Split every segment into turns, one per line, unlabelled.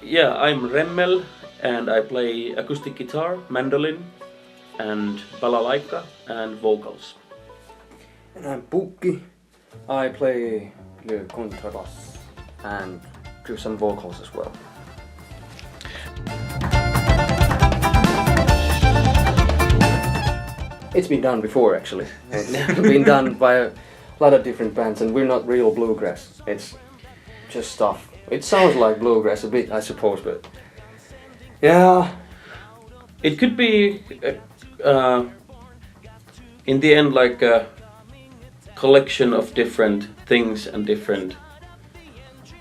Yeah, I'm Remmel and I play acoustic guitar, mandolin and balalaika and vocals.
And I'm Pukki. I play the contrabass and do some vocals as well. It's been done before actually. It's been done by a lot of different bands and we're not real bluegrass. It's just stuff. It sounds like bluegrass a bit, I suppose, but yeah.
It could be in the end like a collection of different things and different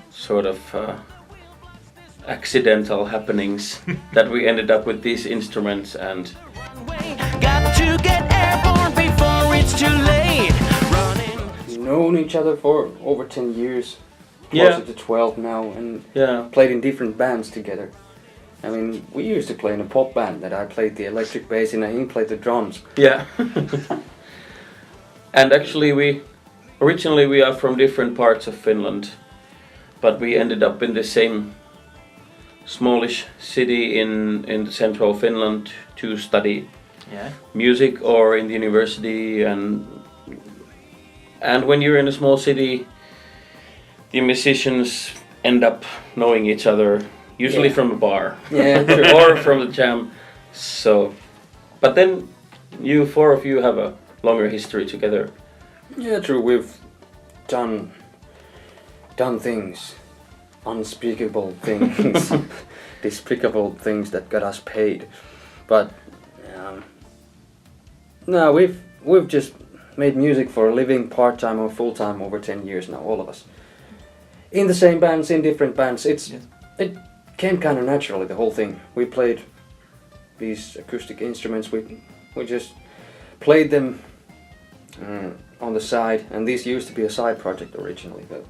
sort of accidental happenings that we ended up with these instruments and
got to get airborne before it's too late.
We've known each other for over 10 years,
Yeah.
closer to 12 now, and
yeah.
played in different bands together. I mean, we used to play in a pop band that I played the electric bass in and he played the drums.
Yeah. And actually we are from different parts of Finland, but we ended up in the same smallish city in the central Finland to study music or in the university, and when you're in a small city the musicians end up knowing each other usually from a bar.
Yeah, true.
Or from the jam. So but then four of you have a longer history together.
Yeah, true. We've done things, unspeakable things, despicable things that got us paid. But no, we've just made music for a living, part-time or full-time, over 10 years now, all of us. In the same bands, in different bands. It came kind of naturally, the whole thing. We played these acoustic instruments. We just played them on the side, and this used to be a side project originally, but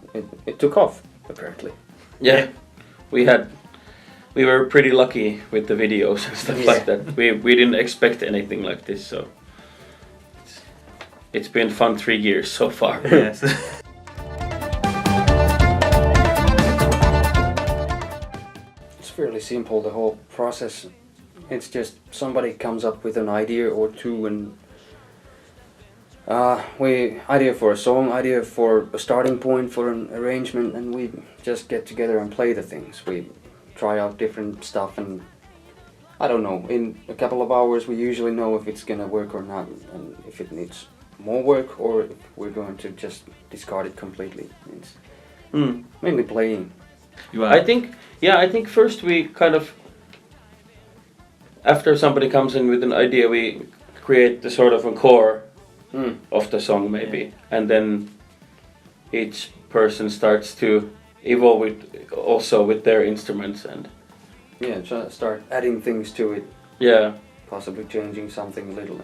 it took off apparently.
Yeah. We were pretty lucky with the videos and stuff like that. We didn't expect anything like this, so it's been fun 3 years so far.
Yes.
It's fairly simple, the whole process. It's just somebody comes up with an idea or two, and idea for a song, idea for a starting point for an arrangement, and we just get together and play the things. We try out different stuff, and I don't know, in a couple of hours we usually know if it's gonna work or not, and if it needs more work or if we're going to just discard it completely. It's mainly playing.
I think first we kind of, after somebody comes in with an idea, we create the sort of a core of the song maybe, and then each person starts to evolve with their instruments and
Start adding things to it, possibly changing something a little.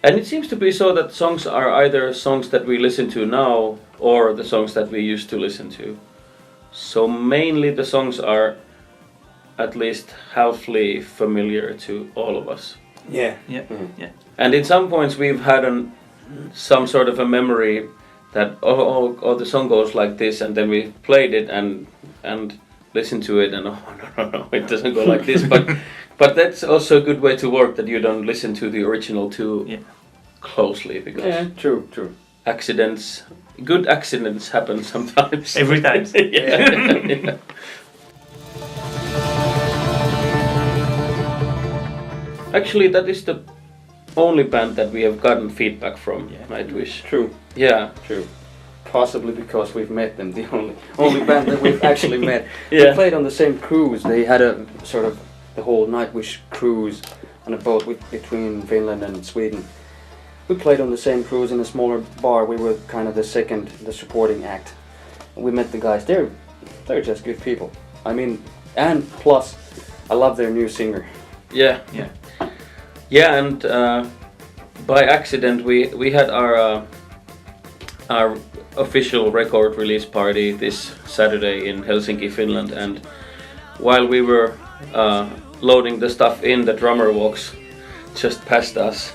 And it seems to be so that songs are either songs that we listen to now or the songs that we used to listen to. So mainly the songs are at least halfly familiar to all of us.
Yeah.
And in some points we've had some sort of a memory that the song goes like this, and then we played it and listened to it, and no, it doesn't go like this. But that's also a good way to work, that you don't listen to the original too closely, because
true.
Good accidents happen sometimes.
Every time.
Yeah. Actually, that is the only band that we have gotten feedback from, Nightwish.
True.
Yeah.
True. Possibly because we've met them, the only band that we've actually met.
Yeah.
We played on the same cruise. They had a sort of the whole Nightwish cruise on a boat between Finland and Sweden. We played on the same cruise in a smaller bar. We were kind of the supporting act. We met the guys. They're just good people. I mean, and plus, I love their new singer.
Yeah, and by accident we had our official record release party this Saturday in Helsinki, Finland, and while we were loading the stuff in, the drummer walks just past us,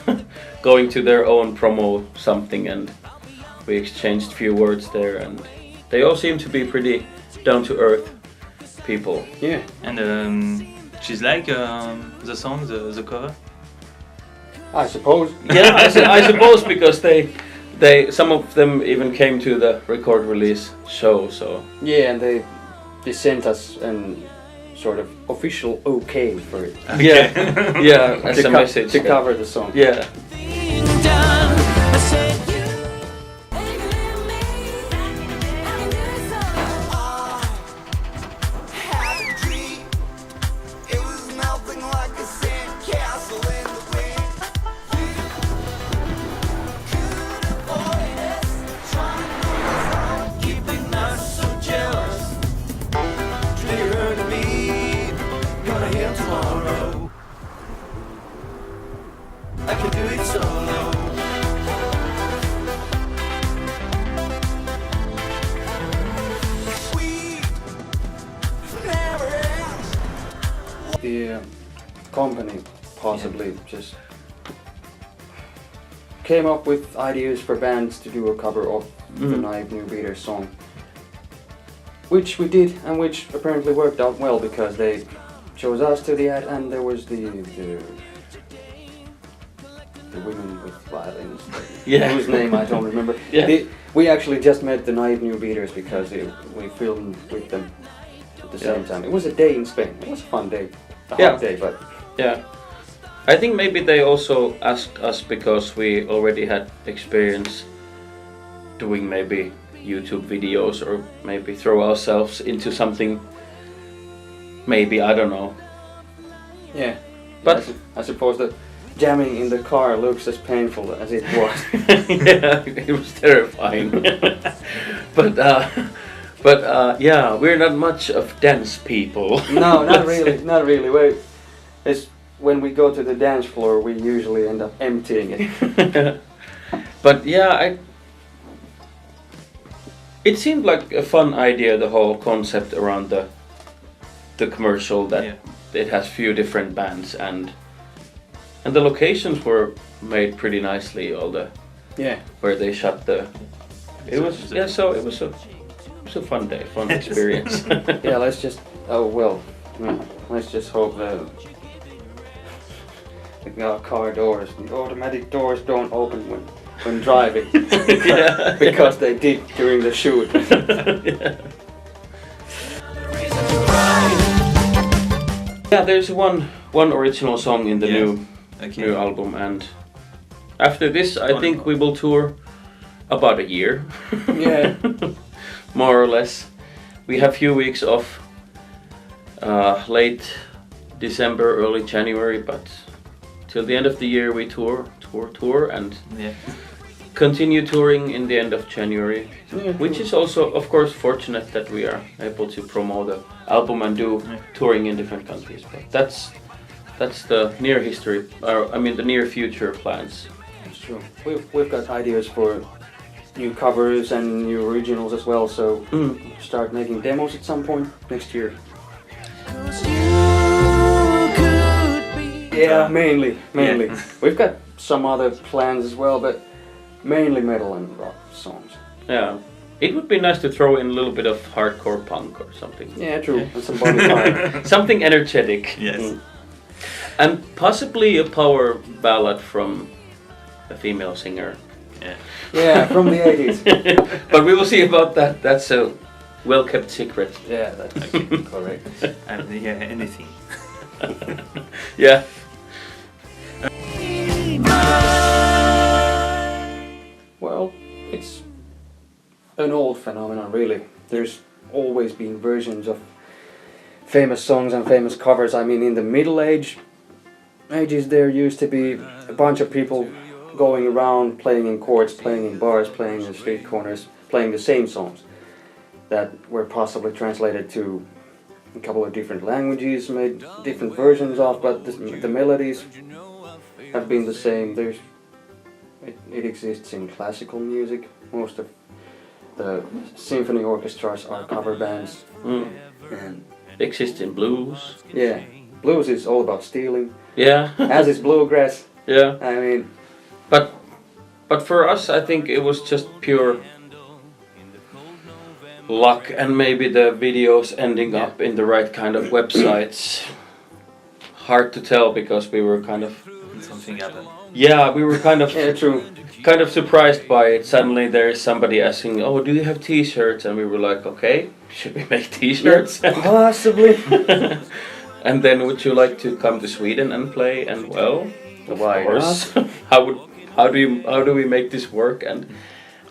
going to their own promo something, and we exchanged a few words there, and they all seem to be pretty down to earth people.
Yeah.
And she's like the song, the cover.
I suppose.
Yeah, I suppose because they some of them even came to the record release show. So
Yeah, and they sent us an sort of official okay for it.
yeah, as a message
to
that-
cover the song.
Yeah.
done. I said you.
The company possibly just came up with ideas for bands to do a cover of the Naive New Beaters song, which we did, and which apparently worked out well because they chose us to the ad, and there was the women with violins,
Yeah.
whose name I don't remember.
Yeah.
We actually just met the Naive New Beaters because we filmed with them at the same time. It was a day in Spain. It was a fun day. A hot day, but
Yeah. I think maybe they also asked us because we already had experience doing maybe YouTube videos or maybe throw ourselves into something. Maybe, I don't know.
yeah.
But-
I suppose that jamming in the car looks as painful as it was.
Yeah, it was terrifying. but yeah, we're not much of dance people.
No, not really, not really. It's when we go to the dance floor, we usually end up emptying it.
But yeah, it seemed like a fun idea, the whole concept around the commercial that it has few different bands and the locations were made pretty nicely. All the where they shot the. It was it was a fun day, fun experience.
Yeah, let's just let's just hope the car doors, the automatic doors don't open when driving.
Yeah.
Because they did during the shoot.
Yeah, there's one original song in the new album, and after this I think we will tour about a year.
Yeah.
More or less. We have few weeks off, late December, early January, but till the end of the year we tour and continue touring in the end of January, which is also of course fortunate that we are able to promote the album and do touring in different countries. But that's the near history, or I mean the near future plans.
That's true. We've got ideas for new covers and new originals as well, so start making demos at some point next year. Yeah, mainly. We've got some other plans as well, but mainly metal and rock songs.
Yeah, it would be nice to throw in a little bit of hardcore punk or something.
Yeah, true. And some body fire.
Something energetic.
Yes.
And possibly a power ballad from a female singer.
Yeah, from the 80s.
But we will see about that. That's a well-kept secret.
Yeah, that's correct.
And anything.
Yeah.
Well, it's an old phenomenon, really. There's always been versions of famous songs and famous covers. I mean, in the Middle Ages, there used to be a bunch of people going around playing in courts, playing in bars, playing in street corners, playing the same songs that were possibly translated to a couple of different languages, made different versions of, but the melodies have been the same. It exists in classical music. Most of the symphony orchestras are cover bands. And
Exists in blues.
yeah, blues is all about stealing,
Yeah.
as is bluegrass.
Yeah.
I mean,
But for us, I think it was just pure luck and maybe the videos ending up in the right kind of websites. Hard to tell because we were kind of
Something happened.
yeah, we were kind of
Yeah, true.
kind of surprised by it. Suddenly there is somebody asking, "Oh, do you have T-shirts?" And we were like, "Okay, should we make T-shirts?"
Possibly.
And then, would you like to come to Sweden and play? And well, of
Why
course. How do we make this work?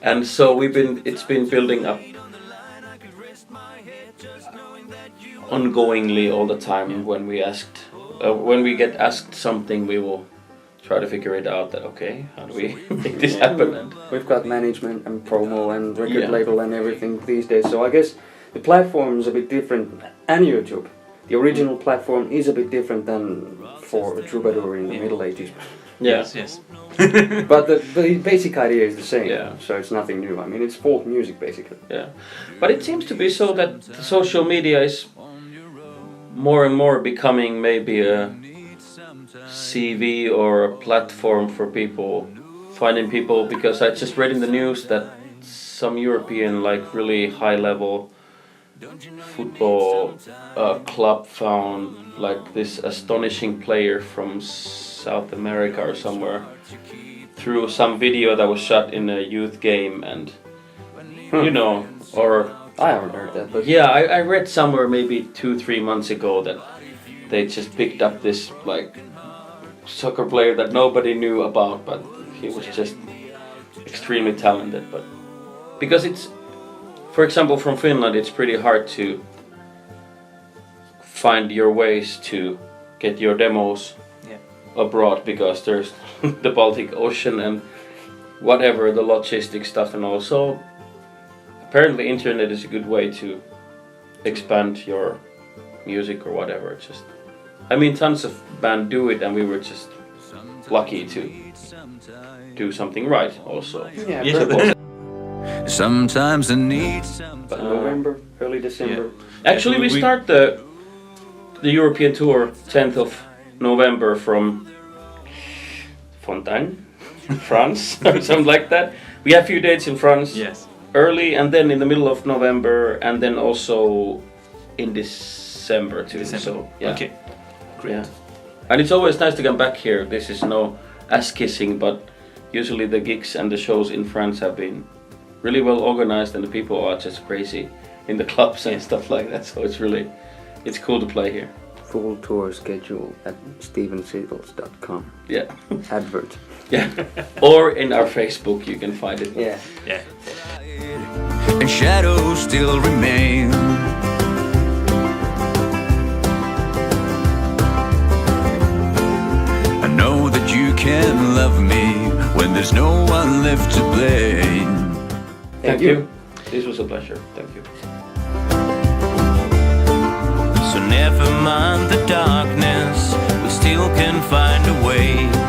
And so it's been building up ongoingly all the time. When we get asked something, we will try to figure it out. That okay, how do we make this happen? And
We've got management and promo and record
Yeah.
label and everything these days. So I guess the platform is a bit different. And YouTube. The original platform is a bit different than for a troubadour in the Middle Ages.
yeah,
Yes.
But the basic idea is the same.
Yeah.
So it's nothing new. I mean, it's folk music basically.
yeah. But it seems to be so that social media is more and more becoming maybe a CV or a platform for people, finding people, because I just read in the news that some European, like really high level football club found like this astonishing player from South America or somewhere through some video that was shot in a youth game, and you know, or
I haven't heard that, but
yeah, I read somewhere maybe 2-3 months ago that they just picked up this like soccer player that nobody knew about, but he was just extremely talented. But because it's, for example, from Finland, it's pretty hard to find your ways to get your demos abroad because there's the Baltic Ocean and whatever, the logistic stuff, and also apparently internet is a good way to expand your music or whatever. It's just, I mean, tons of bands do it, and we were just lucky to do something right also.
yeah,
Yeah.
perfect.
Sometimes I need
But November, early December.
Actually, we start the European tour 10th of November from Fontaine, France, or something like that. We have a few dates in France
Yes.
early, and then in the middle of November, and then also in December too.
December.
So yeah,
Okay. Great.
yeah. And it's always nice to come back here. This is no ass kissing, but usually the gigs and the shows in France have been really well organized, and the people are just crazy in the clubs and stuff like that. So it's cool to play here.
Full tour schedule at stevenseagulls.com.
Yeah,
Advert.
yeah. Or in our Facebook, you can find it.
Yeah.
Yeah.
and shadows still remain. I know that you can love me when there's no one left to blame.
Thank you. This was a pleasure. Thank you.
So never mind the darkness, we still can find a way.